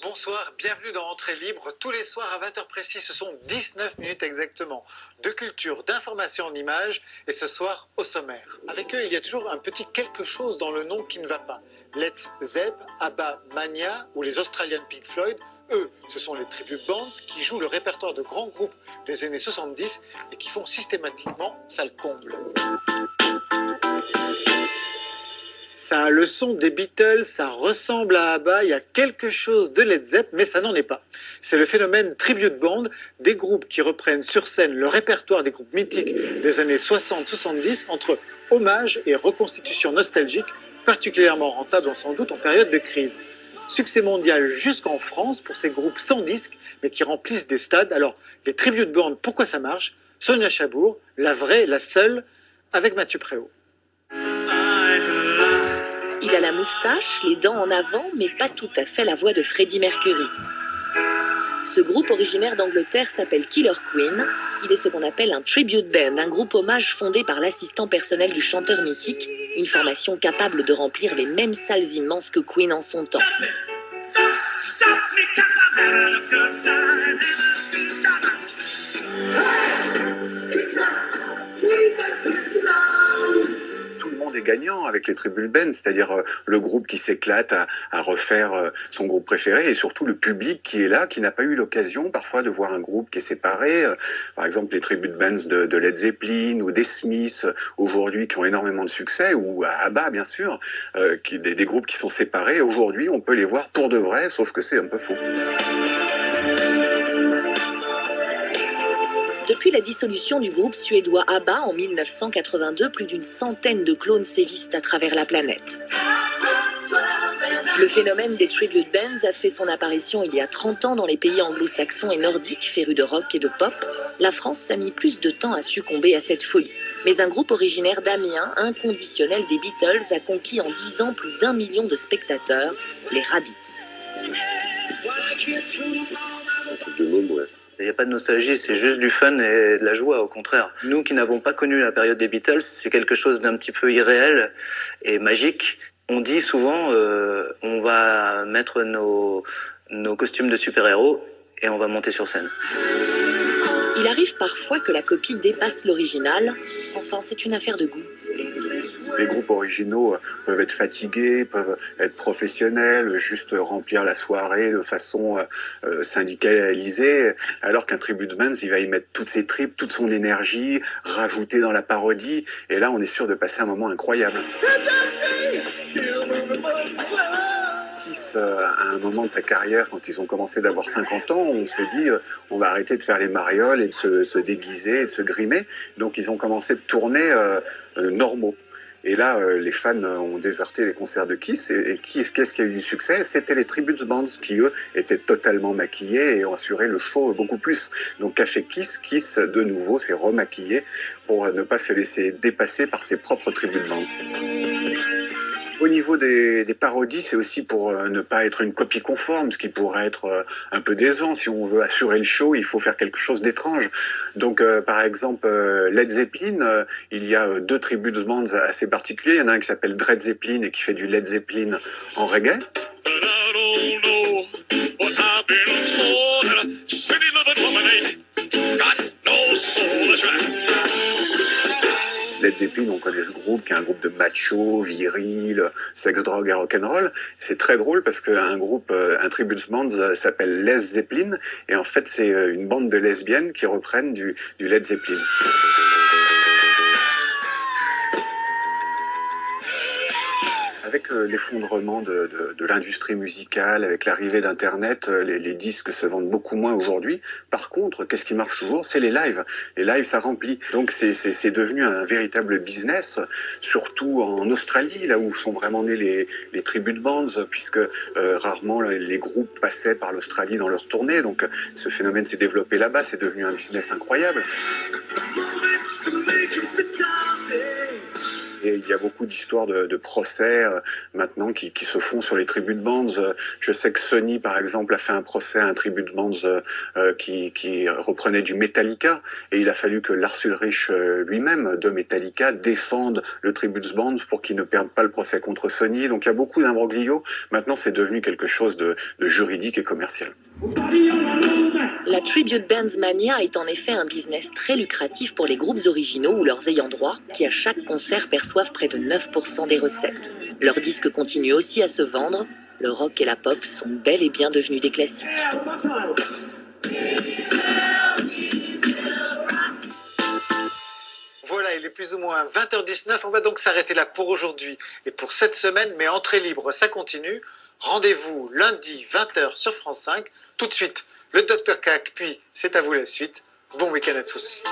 Bonsoir, bienvenue dans Entrée Libre. Tous les soirs à 20h précis, ce sont 19 minutes exactement de culture, d'information en images. Et ce soir, au sommaire. Avec eux, il y a toujours un petit quelque chose dans le nom qui ne va pas. Let's Zepp, ABBA, Mania ou les Australian Pink Floyd, eux, ce sont les tribute bands qui jouent le répertoire de grands groupes des années 70 et qui font systématiquement ça le comble. Ça a le son des Beatles, ça ressemble à ABBA, il y a quelque chose de Led Zepp, mais ça n'en est pas. C'est le phénomène tribute band, des groupes qui reprennent sur scène le répertoire des groupes mythiques des années 60-70 entre hommage et reconstitution nostalgique, particulièrement rentable, on s'en doute, en période de crise. Succès mondial jusqu'en France pour ces groupes sans disque, mais qui remplissent des stades. Alors, les tribute bands, pourquoi ça marche? Sonia Chabour, la vraie, la seule, avec Mathieu Préau. Il a la moustache, les dents en avant, mais pas tout à fait la voix de Freddie Mercury. Ce groupe originaire d'Angleterre s'appelle Killer Queen. Il est ce qu'on appelle un tribute band, un groupe hommage fondé par l'assistant personnel du chanteur mythique, une formation capable de remplir les mêmes salles immenses que Queen en son temps. Tout le monde est gagnant avec les tribute bands, c'est-à-dire le groupe qui s'éclate à refaire son groupe préféré et surtout le public qui est là, qui n'a pas eu l'occasion parfois de voir un groupe qui est séparé. Par exemple, les tribute bands de Led Zeppelin ou des Smiths aujourd'hui qui ont énormément de succès, ou ABBA bien sûr, des groupes qui sont séparés. Aujourd'hui, on peut les voir pour de vrai, sauf que c'est un peu faux. Depuis la dissolution du groupe suédois ABBA en 1982, plus d'une centaine de clones sévissent à travers la planète. Le phénomène des tribute bands a fait son apparition il y a 30 ans dans les pays anglo-saxons et nordiques, férus de rock et de pop. La France a mis plus de temps à succomber à cette folie. Mais un groupe originaire d'Amiens, inconditionnel des Beatles, a conquis en 10 ans plus d'1 million de spectateurs, les Rabbits. C'est un truc de môme, ouais. Il n'y a pas de nostalgie, c'est juste du fun et de la joie, au contraire. Nous qui n'avons pas connu la période des Beatles, c'est quelque chose d'un petit peu irréel et magique. On dit souvent, on va mettre nos costumes de super-héros et on va monter sur scène. Il arrive parfois que la copie dépasse l'original. Enfin, c'est une affaire de goût. Les groupes originaux peuvent être fatigués, peuvent être professionnels, juste remplir la soirée de façon syndicalisée, alors qu'un tribute band, il va y mettre toutes ses tripes, toute son énergie, rajouter dans la parodie, et là on est sûr de passer un moment incroyable. À un moment de sa carrière, quand ils ont commencé d'avoir 50 ans, on s'est dit on va arrêter de faire les marioles et de se déguiser et de se grimer. Donc ils ont commencé de tourner normaux. Et là, les fans ont déserté les concerts de Kiss. Et qu'est-ce qui a eu du succès? C'était les tribute bands qui, eux, étaient totalement maquillés et ont assuré le show beaucoup plus. Donc qu'a fait Kiss? Kiss, de nouveau, s'est remaquillé pour ne pas se laisser dépasser par ses propres tribute bands. Au niveau des parodies, c'est aussi pour ne pas être une copie conforme, ce qui pourrait être un peu décevant. Si on veut assurer le show, il faut faire quelque chose d'étrange. Donc, par exemple, Led Zeppelin, il y a deux tribute bands assez particuliers. Il y en a un qui s'appelle Dread Zeppelin et qui fait du Led Zeppelin en reggae. Led Zeppelin, on connaît ce groupe qui est un groupe de machos, viril, sex, drogue et rock'n'roll. C'est très drôle parce qu'un groupe, un tribute band s'appelle Les Zeppelin et en fait c'est une bande de lesbiennes qui reprennent du Led Zeppelin. Avec l'effondrement de l'industrie musicale, avec l'arrivée d'Internet, les disques se vendent beaucoup moins aujourd'hui. Par contre, qu'est-ce qui marche toujours? C'est les lives. Les lives, ça remplit. Donc c'est devenu un véritable business, surtout en Australie, là où sont vraiment nés les tribute bands, puisque rarement les groupes passaient par l'Australie dans leur tournée. Donc ce phénomène s'est développé là-bas, c'est devenu un business incroyable. Et il y a beaucoup d'histoires de procès maintenant qui se font sur les tribute bands. Je sais que Sony, par exemple, a fait un procès à un tribute bands qui reprenait du Metallica, et il a fallu que Lars Ulrich lui-même de Metallica défende le tribute band pour qu'il ne perde pas le procès contre Sony. Donc il y a beaucoup d'imbroglios. Maintenant, c'est devenu quelque chose de juridique et commercial. La Tribute Bands Mania est en effet un business très lucratif pour les groupes originaux ou leurs ayants droit, qui à chaque concert perçoivent près de 9% des recettes. Leurs disques continuent aussi à se vendre. Le rock et la pop sont bel et bien devenus des classiques. Voilà, il est plus ou moins 20h19. On va donc s'arrêter là pour aujourd'hui et pour cette semaine. Mais entrée libre, ça continue. Rendez-vous lundi 20h sur France 5. Tout de suite, le Dr Cac, puis c'est à vous la suite. Bon week-end à tous.